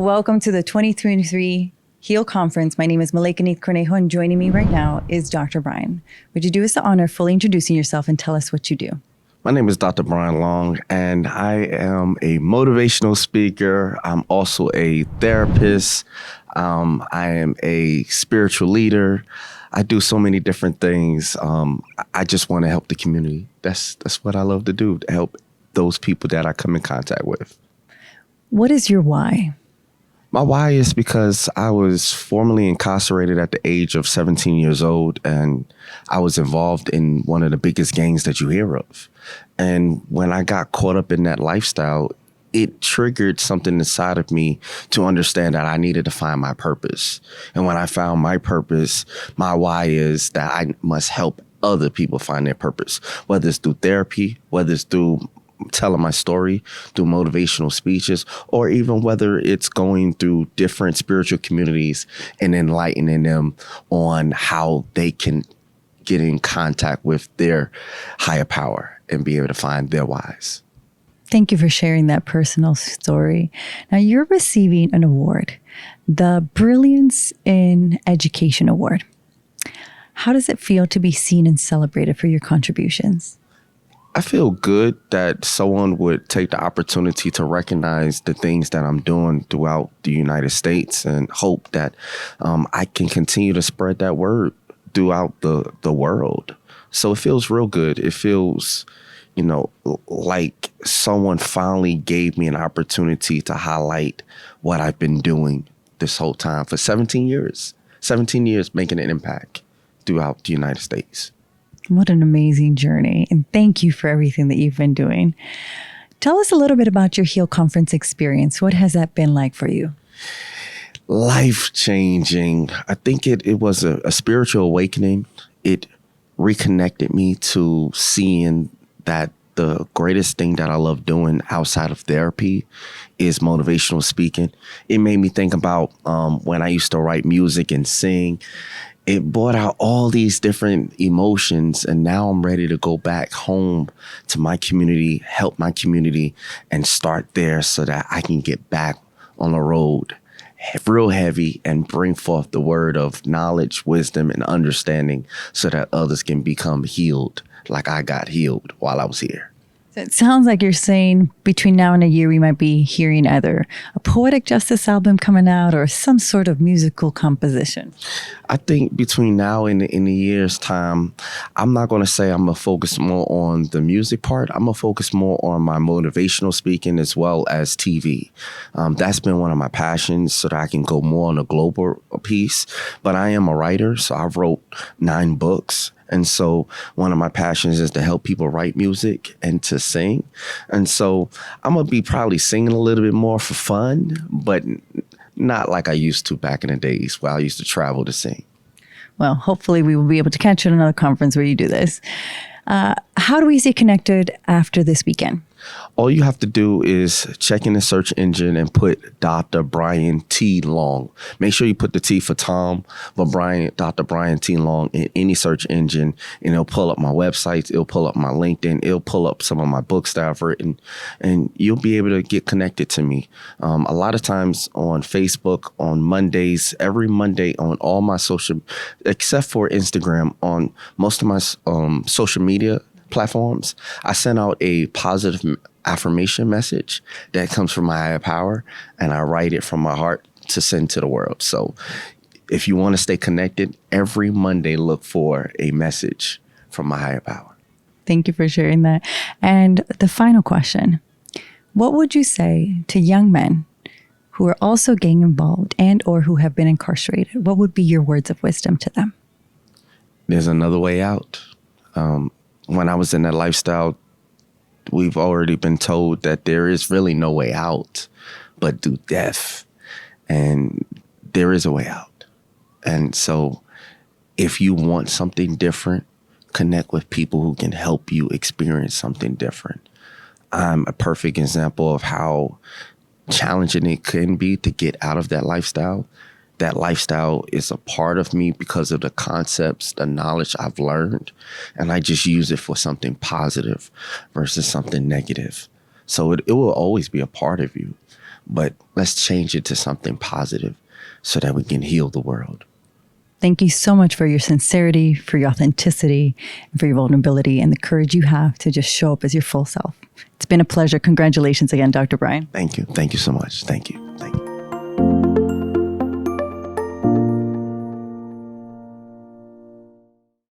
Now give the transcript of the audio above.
welcome to the 2023 HEaL Conference. My name is Malika Neith Cornejo, and joining me right now is Dr. Brian. Would you do us the honor of fully introducing yourself and tell us what you do? My name is Dr. Brian Long, and I am a motivational speaker. I'm also a therapist. I am a spiritual leader. I do so many different things. I just want to help the community. That's what I love to do, to help those people that I come in contact with. What is your why? My why is because I was formerly incarcerated at the age of 17 years old, and I was involved in one of the biggest gangs that you hear of. And when I got caught up in that lifestyle, it triggered something inside of me to understand that I needed to find my purpose. And when I found my purpose, my why is that I must help other people find their purpose, whether it's through therapy, whether it's through telling my story, through motivational speeches, or even whether it's going through different spiritual communities and enlightening them on how they can get in contact with their higher power and be able to find their whys. Thank you for sharing that personal story. Now, you're receiving an award, the Brilliance in Education Award. How does it feel to be seen and celebrated for your contributions? I feel good that someone would take the opportunity to recognize the things that I'm doing throughout the United States, and hope that I can continue to spread that word throughout the world. So it feels real good. It feels, like someone finally gave me an opportunity to highlight what I've been doing this whole time for 17 years making an impact throughout the United States. What an amazing journey. And thank you for everything that you've been doing. Tell us a little bit about your HEaL Conference experience. What has that been like for you? Life-changing. I think it was a spiritual awakening. It reconnected me to seeing that the greatest thing that I love doing outside of therapy is motivational speaking. It made me think about when I used to write music and sing. It brought out all these different emotions, and now I'm ready to go back home to my community, help my community, and start there so that I can get back on the road real heavy and bring forth the word of knowledge, wisdom, and understanding so that others can become healed like I got healed while I was here. So it sounds like you're saying between now and a year, we might be hearing either a poetic justice album coming out or some sort of musical composition. I think between now and in a year's time, I'm not going to say I'm going to focus more on the music part. I'm going to focus more on my motivational speaking as well as TV. That's been one of my passions, so that I can go more on a global piece. But I am a writer, so I've wrote 9 books. And so one of my passions is to help people write music and to sing. And so I'm going to be probably singing a little bit more for fun, but not like I used to back in the days where I used to travel to sing. Well, hopefully we will be able to catch you at another conference where you do this. How do we stay connected after this weekend? All you have to do is check in the search engine and put Dr. Brian T. Long. Make sure you put the T for Tom, but Dr. Brian T. Long in any search engine, and it'll pull up my websites, it'll pull up my LinkedIn, it'll pull up some of my books that I've written, and you'll be able to get connected to me. A lot of times on Facebook, on Mondays, every Monday on all my social, except for Instagram, on most of my social media platforms, I send out a positive affirmation message that comes from my higher power, and I write it from my heart to send to the world. So if you want to stay connected, every Monday look for a message from my higher power. Thank you for sharing that. And the final question, what would you say to young men who are also gang involved and or who have been incarcerated? What would be your words of wisdom to them? There's another way out. When I was in that lifestyle, we've already been told that there is really no way out but through death. And there is a way out. And so if you want something different, connect with people who can help you experience something different. I'm a perfect example of how challenging it can be to get out of that lifestyle. That lifestyle is a part of me because of the concepts, the knowledge I've learned, and I just use it for something positive versus something negative. So it will always be a part of you. but let's change it to something positive so that we can heal the world. Thank you so much for your sincerity, for your authenticity, and for your vulnerability and the courage you have to just show up as your full self. It's been a pleasure. Congratulations again, Dr. Brian. Thank you. Thank you so much. Thank you.